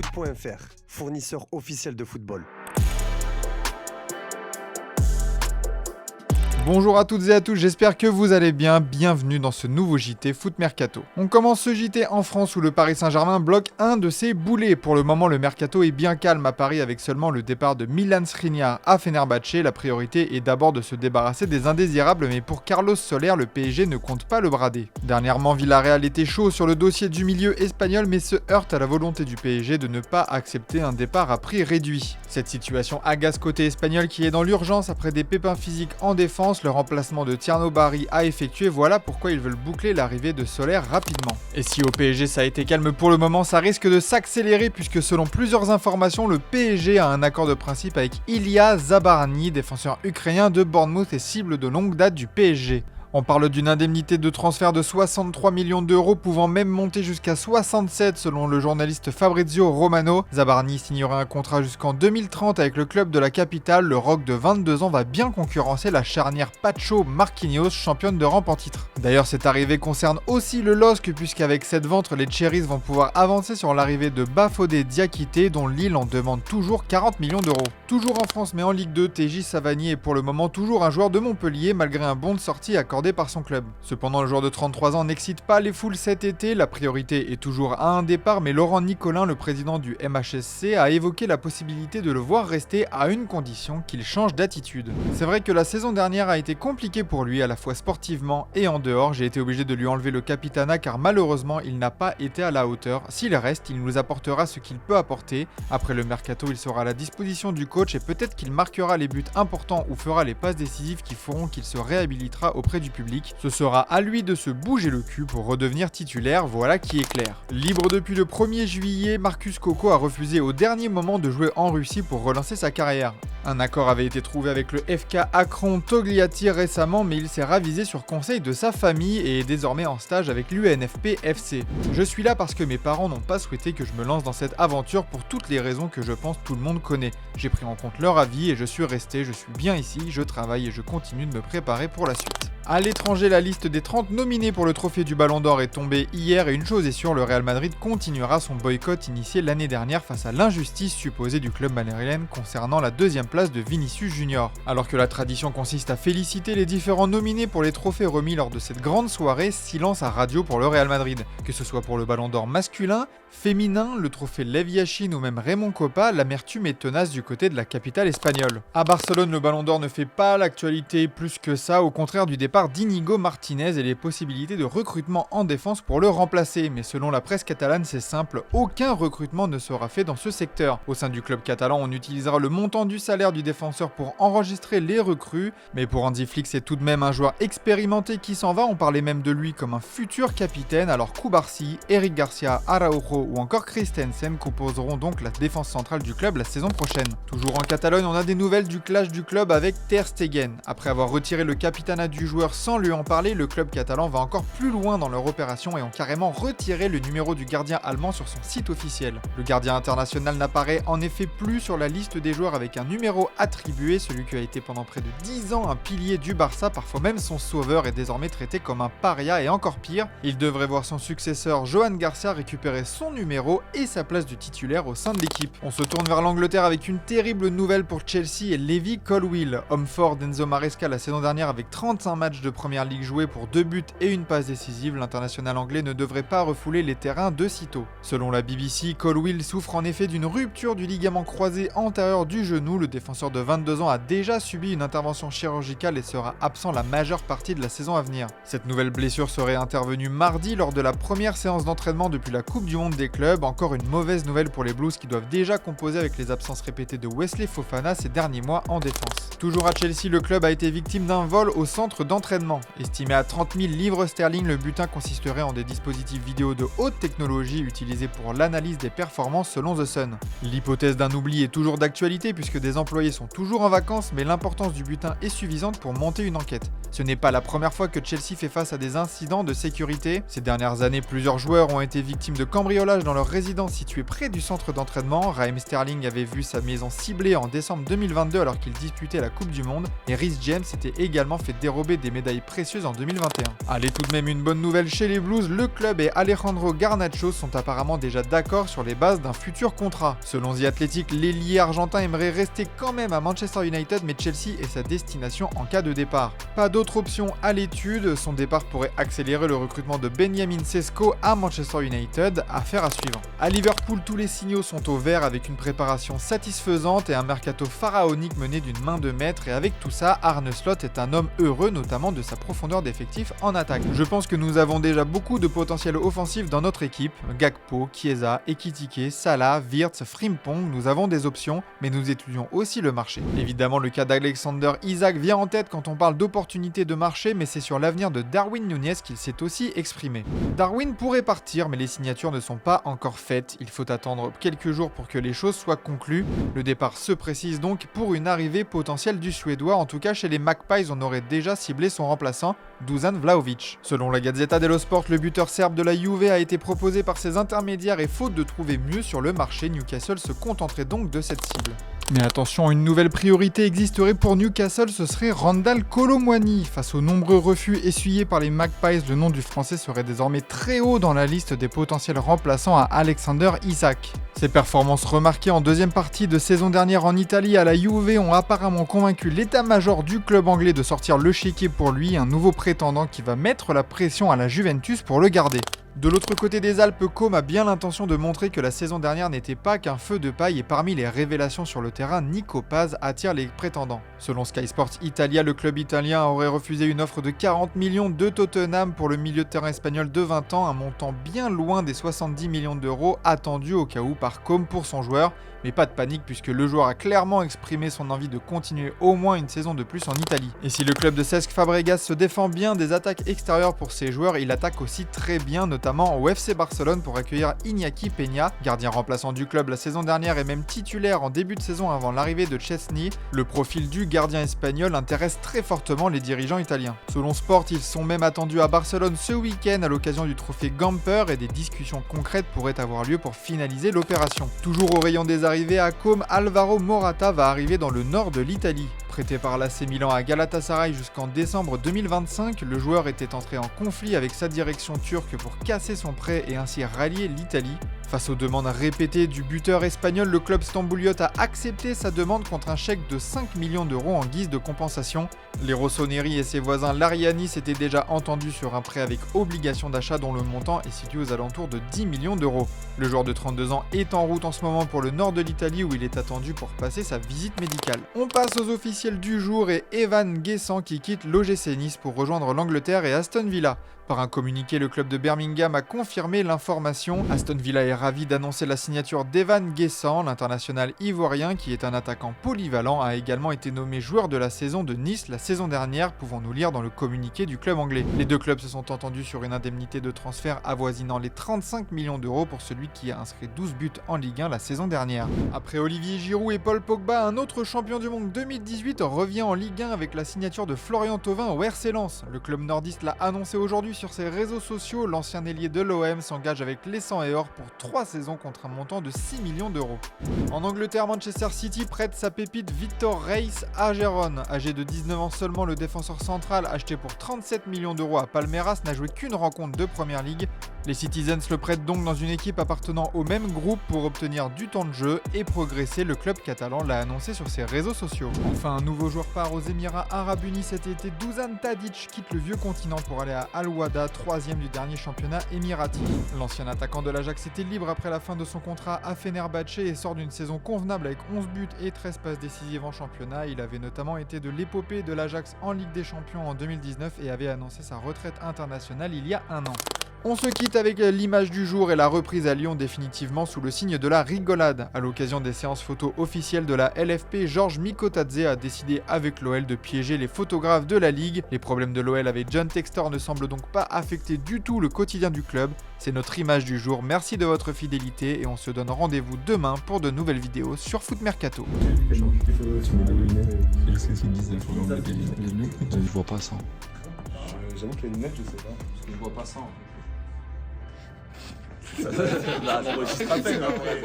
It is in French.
Foot.fr, fournisseur officiel de football. Bonjour à toutes et à tous, j'espère que vous allez bien, bienvenue dans ce nouveau JT Foot Mercato. On commence ce JT en France où le Paris Saint-Germain bloque un de ses boulets. Pour le moment, le mercato est bien calme à Paris avec seulement le départ de Milan Skriniar à Fenerbahçe. La priorité est d'abord de se débarrasser des indésirables, mais pour Carlos Soler, le PSG ne compte pas le brader. Dernièrement, Villarreal était chaud sur le dossier du milieu espagnol, mais se heurte à la volonté du PSG de ne pas accepter un départ à prix réduit. Cette situation agace côté espagnol qui est dans l'urgence après des pépins physiques en défense. Le remplacement de Thierno Barry a effectué, voilà pourquoi ils veulent boucler l'arrivée de Soler rapidement. Et si au PSG ça a été calme pour le moment, ça risque de s'accélérer puisque selon plusieurs informations, le PSG a un accord de principe avec Ilya Zabarny, défenseur ukrainien de Bournemouth et cible de longue date du PSG. On parle d'une indemnité de transfert de 63 millions d'euros, pouvant même monter jusqu'à 67 selon le journaliste Fabrizio Romano. Zabarny signera un contrat jusqu'en 2030 avec le club de la capitale. Le Roc de 22 ans va bien concurrencer la charnière Pacho-Marquinhos, championne de rampe en titre. D'ailleurs, cette arrivée concerne aussi le LOSC, puisqu'avec cette vente, les Cherries vont pouvoir avancer sur l'arrivée de Bafodé Diakité, dont Lille en demande toujours 40 millions d'euros. Toujours en France, mais en Ligue 2, TJ Savanier est pour le moment toujours un joueur de Montpellier, malgré un bon de sortie accordé par son club. Cependant, le joueur de 33 ans n'excite pas les foules cet été. La priorité est toujours à un départ, mais Laurent Nicolin, le président du MHSC, a évoqué la possibilité de le voir rester à une condition, qu'il change d'attitude. C'est vrai que la saison dernière a été compliquée pour lui, à la fois sportivement et en dehors. J'ai été obligé de lui enlever le capitana car malheureusement, il n'a pas été à la hauteur. S'il reste, il nous apportera ce qu'il peut apporter. Après le mercato, il sera à la disposition du coach et peut-être qu'il marquera les buts importants ou fera les passes décisives qui feront qu'il se réhabilitera auprès du public. Ce sera à lui de se bouger le cul pour redevenir titulaire, voilà qui est clair. Libre depuis le 1er juillet, Marcus Coco a refusé au dernier moment de jouer en Russie pour relancer sa carrière. Un accord avait été trouvé avec le FK Akron Togliatti récemment, mais il s'est ravisé sur conseil de sa famille et est désormais en stage avec l'UNFP FC. Je suis là parce que mes parents n'ont pas souhaité que je me lance dans cette aventure pour toutes les raisons que je pense tout le monde connaît. J'ai pris en compte leur avis et je suis resté, je suis bien ici, je travaille et je continue de me préparer pour la suite. À l'étranger, la liste des 30 nominés pour le trophée du Ballon d'Or est tombée hier et une chose est sûre, le Real Madrid continuera son boycott initié l'année dernière face à l'injustice supposée du club madrilène concernant la deuxième place de Vinicius Junior. Alors que la tradition consiste à féliciter les différents nominés pour les trophées remis lors de cette grande soirée, silence à radio pour le Real Madrid. Que ce soit pour le Ballon d'Or masculin, féminin, le trophée Lev Yachine ou même Raymond Kopa, l'amertume est tenace du côté de la capitale espagnole. À Barcelone, le Ballon d'Or ne fait pas l'actualité plus que ça, au contraire du départ d'Inigo Martinez et les possibilités de recrutement en défense pour le remplacer. Mais selon la presse catalane, c'est simple, aucun recrutement ne sera fait dans ce secteur. Au sein du club catalan, on utilisera le montant du salaire du défenseur pour enregistrer les recrues. Mais pour Hansi Flick, c'est tout de même un joueur expérimenté qui s'en va. On parlait même de lui comme un futur capitaine. Alors Cubarsí, Eric Garcia, Araujo ou encore Christensen composeront donc la défense centrale du club la saison prochaine. Toujours en Catalogne, on a des nouvelles du clash du club avec Ter Stegen. Après avoir retiré le capitanat du joueur sans lui en parler, le club catalan va encore plus loin dans leur opération et ont carrément retiré le numéro du gardien allemand sur son site officiel. Le gardien international n'apparaît en effet plus sur la liste des joueurs avec un numéro attribué, celui qui a été pendant près de 10 ans un pilier du Barça, parfois même son sauveur, est désormais traité comme un paria et encore pire, il devrait voir son successeur Johan Garcia récupérer son numéro et sa place de titulaire au sein de l'équipe. On se tourne vers l'Angleterre avec une terrible nouvelle pour Chelsea et Levi Colwill, homme fort d'Enzo Maresca la saison dernière avec 35 matchs de première ligue joués pour 2 buts et une passe décisive, l'international anglais ne devrait pas refouler les terrains de sitôt. Selon la BBC, Colwill souffre en effet d'une rupture du ligament croisé antérieur du genou. Le défenseur de 22 ans a déjà subi une intervention chirurgicale et sera absent la majeure partie de la saison à venir. Cette nouvelle blessure serait intervenue mardi lors de la première séance d'entraînement depuis la Coupe du Monde des clubs. Encore une mauvaise nouvelle pour les Blues qui doivent déjà composer avec les absences répétées de Wesley Fofana ces derniers mois en défense. Toujours à Chelsea, le club a été victime d'un vol au centre d'entraînement. Estimé à 30 000 livres sterling, le butin consisterait en des dispositifs vidéo de haute technologie utilisés pour l'analyse des performances selon The Sun. L'hypothèse d'un oubli est toujours d'actualité puisque des employés employés sont toujours en vacances, mais l'importance du butin est suffisante pour monter une enquête. Ce n'est pas la première fois que Chelsea fait face à des incidents de sécurité. Ces dernières années, plusieurs joueurs ont été victimes de cambriolages dans leur résidence située près du centre d'entraînement. Raheem Sterling avait vu sa maison ciblée en décembre 2022 alors qu'il disputait la Coupe du Monde. Et Reece James s'était également fait dérober des médailles précieuses en 2021. Allez, tout de même une bonne nouvelle chez les Blues, le club et Alejandro Garnacho sont apparemment déjà d'accord sur les bases d'un futur contrat. Selon The Athletic, l'ailier argentin aimerait rester quand même à Manchester United, mais Chelsea est sa destination en cas de départ. Pas d'autre option à l'étude, son départ pourrait accélérer le recrutement de Benjamin Sesko à Manchester United, affaire à suivre. À Liverpool, tous les signaux sont au vert avec une préparation satisfaisante et un mercato pharaonique mené d'une main de maître, et avec tout ça, Arne Slot est un homme heureux, notamment de sa profondeur d'effectif en attaque. Je pense que nous avons déjà beaucoup de potentiel offensif dans notre équipe. Gakpo, Chiesa, Ekitike, Salah, Wirtz, Frimpong, nous avons des options, mais nous étudions aussi le marché. Évidemment, le cas d'Alexander Isak vient en tête quand on parle d'opportunités de marché, mais c'est sur l'avenir de Darwin Núñez qu'il s'est aussi exprimé. Darwin pourrait partir, mais les signatures ne sont pas encore faites. Il faut attendre quelques jours pour que les choses soient conclues. Le départ se précise donc pour une arrivée potentielle du Suédois. En tout cas, chez les Magpies, on aurait déjà ciblé son remplaçant, Dusan Vlahovic. Selon la Gazzetta dello Sport, le buteur serbe de la Juve a été proposé par ses intermédiaires et faute de trouver mieux sur le marché, Newcastle se contenterait donc de cette cible. Mais attention, une nouvelle priorité existerait pour Newcastle, ce serait Randal Kolo Muani. Face aux nombreux refus essuyés par les Magpies, le nom du Français serait désormais très haut dans la liste des potentiels remplaçants à Alexander Isak. Ses performances remarquées en deuxième partie de saison dernière en Italie à la Juve ont apparemment convaincu l'état-major du club anglais de sortir le chéquier pour lui, un nouveau prétendant qui va mettre la pression à la Juventus pour le garder. De l'autre côté des Alpes, Com a bien l'intention de montrer que la saison dernière n'était pas qu'un feu de paille, et parmi les révélations sur le terrain, Nico Paz attire les prétendants. Selon Sky Sports Italia, le club italien aurait refusé une offre de 40 millions de Tottenham pour le milieu de terrain espagnol de 20 ans, un montant bien loin des 70 millions d'euros attendus au cas où par Com pour son joueur. Mais pas de panique puisque le joueur a clairement exprimé son envie de continuer au moins une saison de plus en Italie. Et si le club de Cesc Fabregas se défend bien des attaques extérieures pour ses joueurs, il attaque aussi très bien, notamment au FC Barcelone pour accueillir Iñaki Peña, gardien remplaçant du club la saison dernière et même titulaire en début de saison avant l'arrivée de Chesney. Le profil du gardien espagnol intéresse très fortement les dirigeants italiens. Selon Sport, ils sont même attendus à Barcelone ce week-end à l'occasion du trophée Gamper et des discussions concrètes pourraient avoir lieu pour finaliser l'opération. Toujours au rayon des arrivé à Com, Alvaro Morata va arriver dans le nord de l'Italie. Prêté par l'AC Milan à Galatasaray jusqu'en décembre 2025, le joueur était entré en conflit avec sa direction turque pour casser son prêt et ainsi rallier l'Italie. Face aux demandes répétées du buteur espagnol, le club stambouliote a accepté sa demande contre un chèque de 5 millions d'euros en guise de compensation. Les Rossoneri et ses voisins Lariani s'étaient déjà entendus sur un prêt avec obligation d'achat dont le montant est situé aux alentours de 10 millions d'euros. Le joueur de 32 ans est en route en ce moment pour le nord de l'Italie où il est attendu pour passer sa visite médicale. On passe aux officiels du jour et Evan Guessant qui quitte l'OGC Nice pour rejoindre l'Angleterre et Aston Villa. Par un communiqué, le club de Birmingham a confirmé l'information. Aston Villa est ravi d'annoncer la signature d'Evan Guessant, l'international ivoirien qui est un attaquant polyvalent, a également été nommé joueur de la saison de Nice la saison dernière, pouvons-nous lire dans le communiqué du club anglais. Les deux clubs se sont entendus sur une indemnité de transfert avoisinant les 35 millions d'euros pour celui qui a inscrit 12 buts en Ligue 1 la saison dernière. Après Olivier Giroud et Paul Pogba, un autre champion du monde 2018 revient en Ligue 1 avec la signature de Florian Thauvin au RC Lens. Le club nordiste l'a annoncé aujourd'hui sur ses réseaux sociaux, l'ancien ailier de l'OM s'engage avec les 100 et or pour 3 saisons contre un montant de 6 millions d'euros. En Angleterre, Manchester City prête sa pépite Victor Reis à Gérone. Âgé de 19 ans seulement, le défenseur central, acheté pour 37 millions d'euros à Palmeiras, n'a joué qu'une rencontre de Première Ligue. Les Citizens le prêtent donc dans une équipe appartenant au même groupe pour obtenir du temps de jeu et progresser, le club catalan l'a annoncé sur ses réseaux sociaux. Enfin, un nouveau joueur part aux Émirats Arabes Unis cet été. Dusan Tadic quitte le vieux continent pour aller à Al-Wahda, 3e du dernier championnat émirati. L'ancien attaquant de l'Ajax était libre après la fin de son contrat à Fenerbahçe et sort d'une saison convenable avec 11 buts et 13 passes décisives en championnat. Il avait notamment été de l'épopée de l'Ajax en Ligue des Champions en 2019 et avait annoncé sa retraite internationale il y a un an. On se quitte avec l'image du jour et la reprise à Lyon définitivement sous le signe de la rigolade. À l'occasion des séances photos officielles de la LFP, Georges Mikotadze a décidé avec l'OL de piéger les photographes de la Ligue. Les problèmes de l'OL avec John Textor ne semblent donc pas affecter du tout le quotidien du club. C'est notre image du jour, merci de votre fidélité et on se donne rendez-vous demain pour de nouvelles vidéos sur Foot Mercato. Tu mets des lunettes. Je sais ce qu'ils disent, il faut enlever des lunettes. Je vois pas ça. J'avoue que les lunettes, je sais pas. Parce que je vois pas ça en fait. Ça enregistre à peine après.